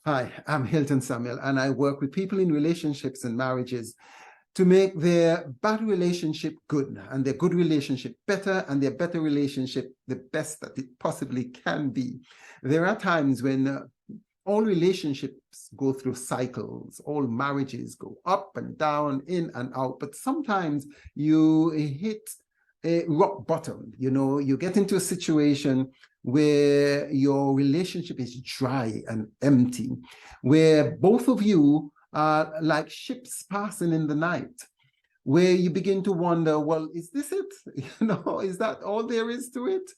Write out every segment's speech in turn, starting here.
Hi, I'm Hilton Samuel, and I work with people in relationships and marriages to make their bad relationship good and their good relationship better and their better relationship the best that it possibly can be. There are times when all relationships go through cycles, all marriages go up and down, in and out, but sometimes you hit a rock bottom. You get into a situation where your relationship is dry and empty, where both of you are like ships passing in the night, where you begin to wonder, well, is this it? Is that all there is to it?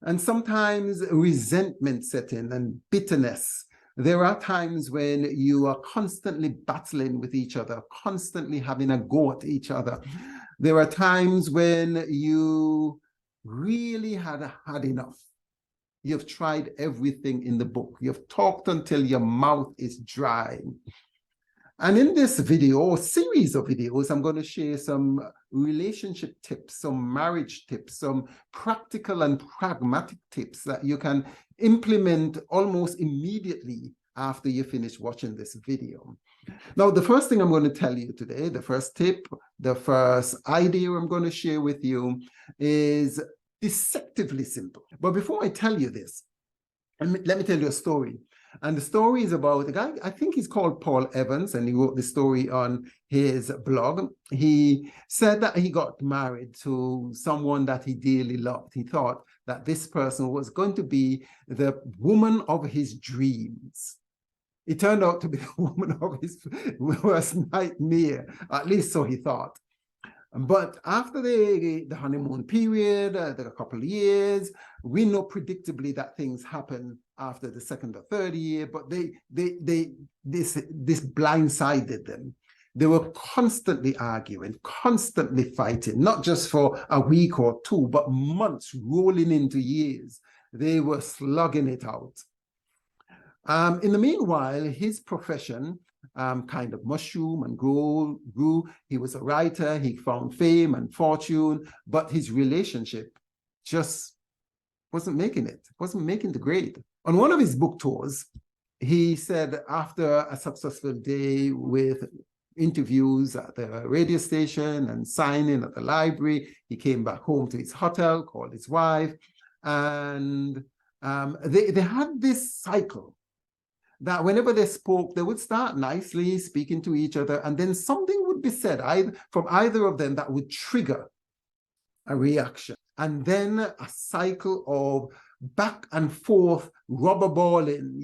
And sometimes resentment set in and bitterness. There are times when you are constantly battling with each other, constantly having a go at each other. There are times when you really had enough. You've tried everything in the book. You've talked until your mouth is dry. And in this video, or series of videos, I'm going to share some relationship tips, some marriage tips, some practical and pragmatic tips that you can implement almost immediately after you finish watching this video. Now, the first thing I'm going to tell you today, the first tip, the first idea I'm going to share with you is deceptively simple. But before I tell you this, let me tell you a story. And the story is about a guy, I think he's called Paul Evans, and he wrote the story on his blog. He said that he got married to someone that he dearly loved. He thought that this person was going to be the woman of his dreams. It turned out to be the woman of his worst nightmare, at least so he thought. But after the honeymoon period, a couple of years, we know predictably that things happen after the second or third year, but this blindsided them. They were constantly arguing, constantly fighting, not just for a week or two, but months rolling into years. They were slugging it out. In the meanwhile, his profession kind of mushroom and grew. He was a writer. He found fame and fortune, but his relationship just wasn't making it, wasn't making the grade. On one of his book tours, he said after a successful day with interviews at the radio station and signing at the library, he came back home to his hotel, called his wife, and they had this cycle that whenever they spoke, they would start nicely speaking to each other, and then something would be said from either of them that would trigger a reaction. And then a cycle of back and forth rubber balling,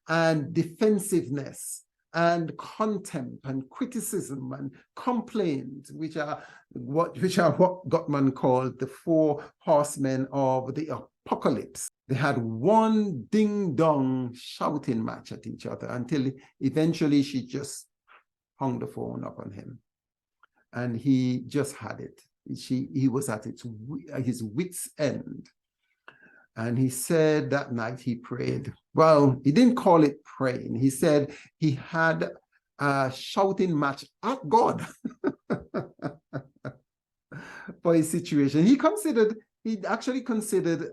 and defensiveness and contempt and criticism and complaint, which are what Gottman called the 4 horsemen of the apocalypse. They had one ding-dong shouting match at each other until eventually she just hung the phone up on him. And he just had it. He was at his wit's end. And he said that night he prayed. Well, he didn't call it praying. He said he had a shouting match at God for his situation. He actually considered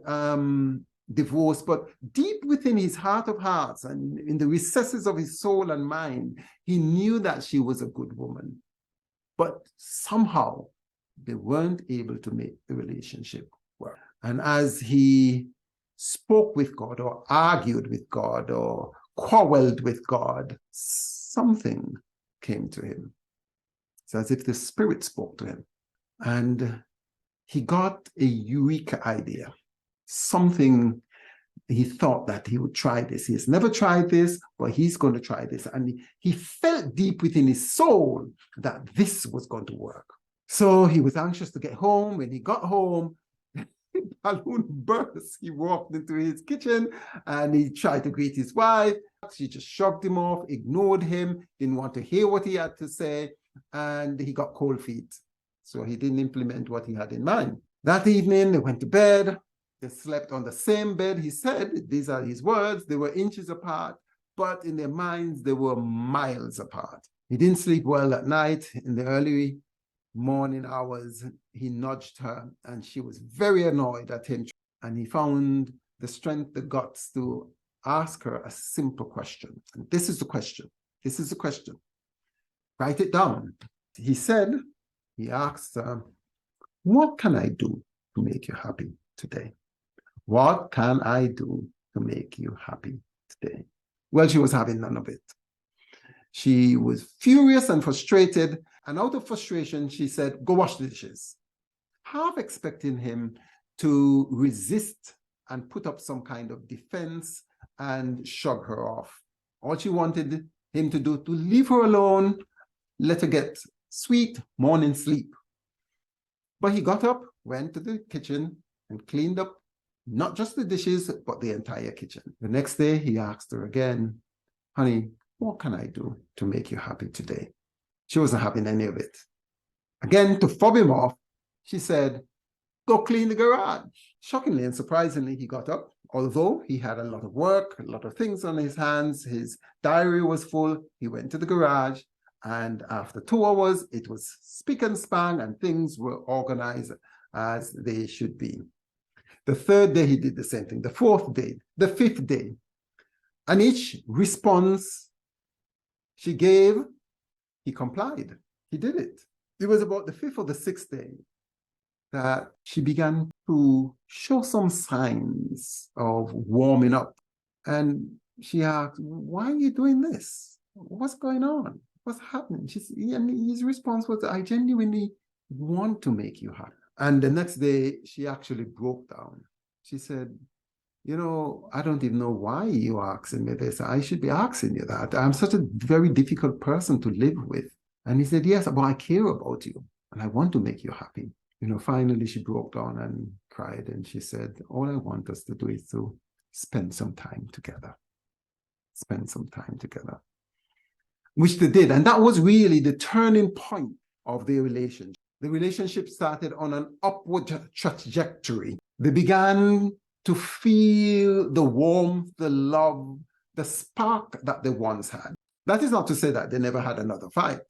divorce, but deep within his heart of hearts and in the recesses of his soul and mind, he knew that she was a good woman. But somehow they weren't able to make the relationship work. And as he spoke with God or argued with God or quarreled with God, something came to him. It's as if the Spirit spoke to him. And he got a eureka idea. Something, he thought that he would try this. He has never tried this, but he's going to try this. And he felt deep within his soul that this was going to work. So he was anxious to get home. When he got home, the balloon burst. He walked into his kitchen and he tried to greet his wife. She just shrugged him off, ignored him, didn't want to hear what he had to say, and he got cold feet. So he didn't implement what he had in mind. That evening, they went to bed. They slept on the same bed. He said, these are his words, they were inches apart, but in their minds, they were miles apart. He didn't sleep well at night. In the early morning hours, he nudged her, and she was very annoyed at him. And he found the strength, the guts to ask her a simple question. And this is the question. This is the question. Write it down. He asked her, what can I do to make you happy today? What can I do to make you happy today? Well, she was having none of it. She was furious and frustrated. And out of frustration, she said, go wash the dishes. Half expecting him to resist and put up some kind of defense and shrug her off. All she wanted him to do, to leave her alone, let her get sweet morning sleep. But he got up, went to the kitchen, and cleaned up not just the dishes, but the entire kitchen. The next day, he asked her again, honey, what can I do to make you happy today? She wasn't having any of it. Again, to fob him off, she said, go clean the garage. Shockingly and surprisingly, he got up. Although he had a lot of work, a lot of things on his hands, his diary was full, he went to the garage, and after 2 hours, it was spick and span, and things were organized as they should be. The 3rd day, he did the same thing. The 4th day, the 5th day. And each response she gave, he complied. He did it. It was about the 5th or the 6th day that she began to show some signs of warming up. And she asked, why are you doing this? What's going on? What's happening? And his response was, I genuinely want to make you happy. And the next day, she actually broke down. She said, you know, I don't even know why you're asking me this. I should be asking you that. I'm such a very difficult person to live with. And he said, yes, but I care about you and I want to make you happy. You know, finally she broke down and cried, and she said, all I want us to do is to spend some time together. Spend some time together. Which they did. And that was really the turning point of their relationship. The relationship started on an upward trajectory. They began to feel the warmth, the love, the spark that they once had. That is not to say that they never had another fight,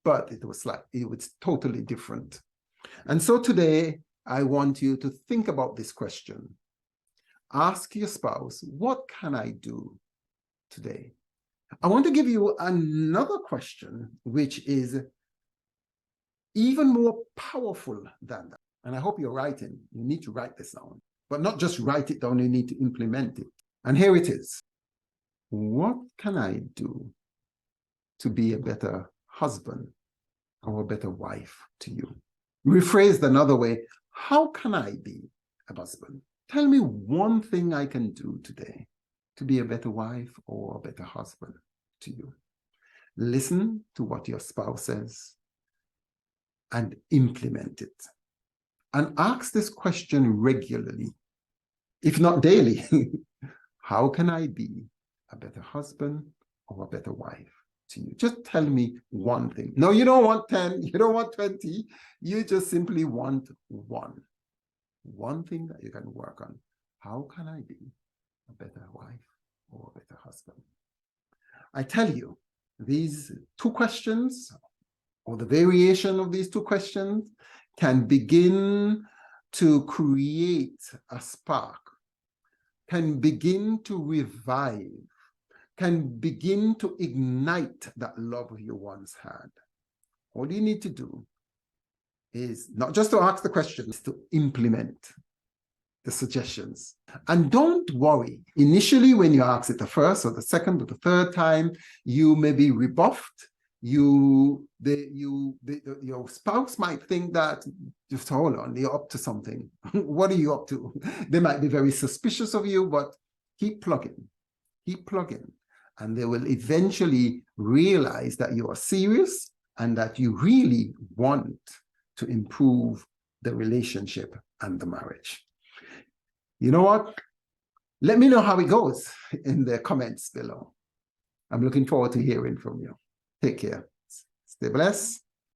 but it was totally different. And so today, I want you to think about this question. Ask your spouse, what can I do today? I want to give you another question, which is even more powerful than that. And I hope you're writing. You need to write this down. But not just write it down, you need to implement it. And here it is. What can I do to be a better husband or a better wife to you? Rephrased another way, how can I be a husband? Tell me one thing I can do today to be a better wife or a better husband to you. Listen to what your spouse says and implement it. And ask this question regularly, if not daily. How can I be a better husband or a better wife to you? Just tell me one thing. No, you don't want 10, you don't want 20. You just simply want one. One thing that you can work on. How can I be a better wife or a better husband? I tell you, these 2 questions, or the variation of these 2 questions, can begin to create a spark, can begin to revive, can begin to ignite that love you once had. All you need to do is not just to ask the questions, to implement the suggestions. And don't worry. Initially, when you ask it the first or the second or the third time, you may be rebuffed. Your spouse might think that, just hold on, you're up to something. What are you up to? They might be very suspicious of you, but keep plugging, and they will eventually realize that you are serious and that you really want to improve the relationship and the marriage. You know what? Let me know how it goes in the comments below. I'm looking forward to hearing from you. Take care. Stay blessed.